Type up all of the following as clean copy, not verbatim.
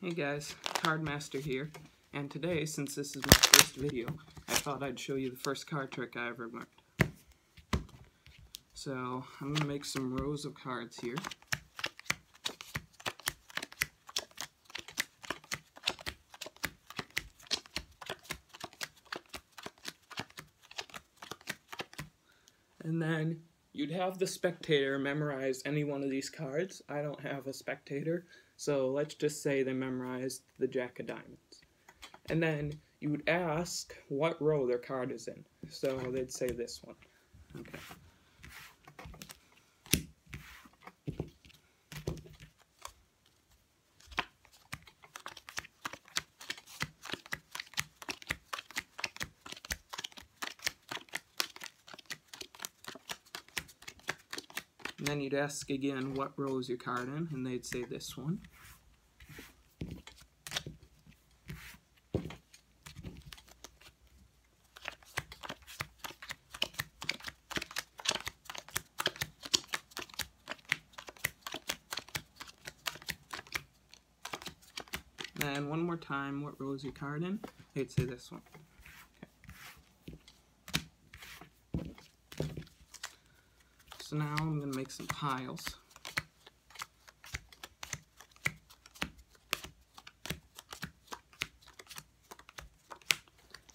Hey guys, Cardmaster here, and today, since this is my first video, I thought I'd show you the first card trick I ever learned. So, I'm going to make some rows of cards here. And then, you'd have the spectator memorize any one of these cards. I don't have a spectator, so let's just say they memorized the Jack of Diamonds. And then you would ask what row their card is in. So they'd say this one. Okay. And then you'd ask again what row is your card in, and they'd say this one. And one more time, what row is your card in? They'd say this one. Okay. So now I'm going to make some piles.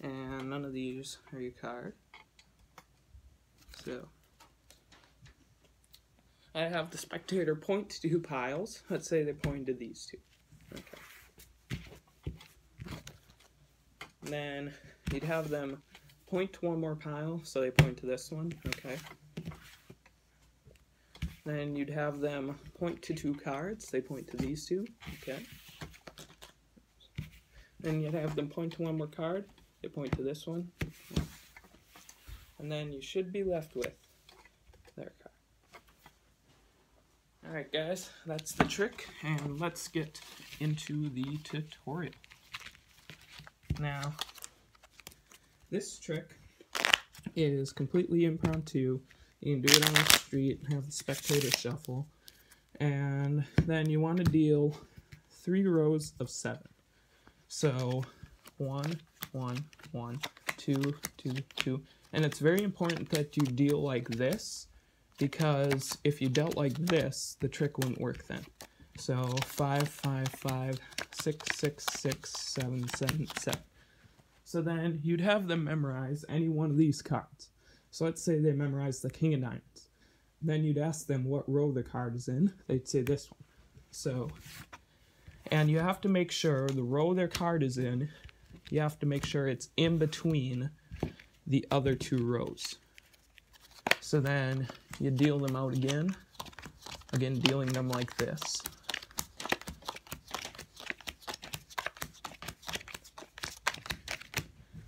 And none of these are your card. So I have the spectator point to two piles. Let's say they point to these two. Okay. And then you'd have them point to one more pile, so they point to this one, okay. Then you'd have them point to two cards, they point to these two, okay. Then you'd have them point to one more card, they point to this one. And then you should be left with their card. Alright guys, that's the trick, and let's get into the tutorial. Now, this trick is completely impromptu. You can do it on the street, have the spectator shuffle, and then you want to deal 3 rows of 7. So 1, 1, 1, 2, 2, 2, and it's very important that you deal like this, because if you dealt like this, the trick wouldn't work then. So 5, 5, 5, 6, 6, 6, 7, 7, 7. So then you'd have them memorize any one of these cards. So let's say they memorize the King of Diamonds. Then you'd ask them what row the card is in. They'd say this one. So, and you have to make sure the row their card is in, you have to make sure it's in between the other 2 rows. So then you deal them out again dealing them like this.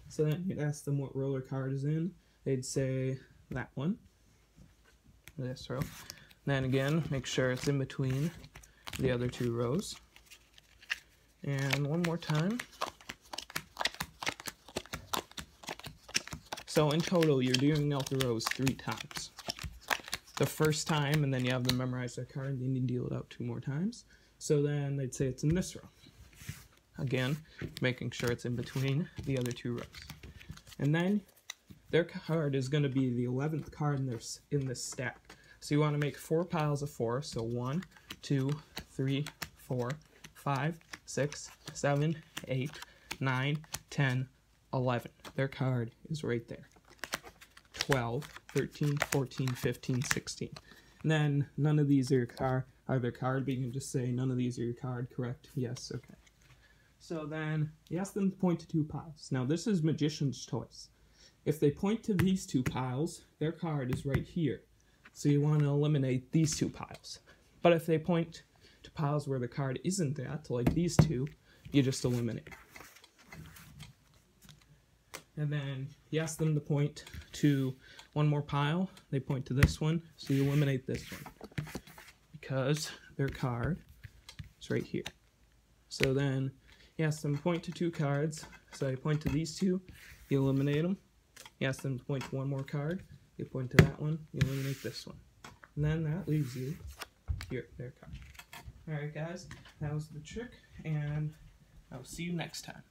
So then you'd ask them what row their card is in. They'd say that one, this row. Then again, make sure it's in between the other 2 rows. And one more time. So in total, you're dealing out the rows 3 times. The first time, and then you have them memorize their card, and then you deal it out 2 more times. So then they'd say it's in this row. Again, making sure it's in between the other 2 rows. And then their card is going to be the 11th card in this stack. So you want to make 4 piles of 4. So 1, 2, 3, 4, 5, 6, 7, 8, 9, 10, 11. Their card is right there. 12, 13, 14, 15, 16. And then none of these are their card, but you can just say none of these are your card, correct? Yes, okay. So then you ask them to point to 2 piles. Now this is magician's choice. If they point to these 2 piles, their card is right here. So you want to eliminate these 2 piles. But if they point to piles where the card isn't at, like these 2, you just eliminate. And then you ask them to point to one more pile. They point to this one, so you eliminate this one. Because their card is right here. So then you ask them to point to 2 cards, so you point to these 2, you eliminate them. You ask them to point to one more card, you point to that one, you eliminate this one. And then that leaves you here, their card. Alright guys, that was the trick, and I'll see you next time.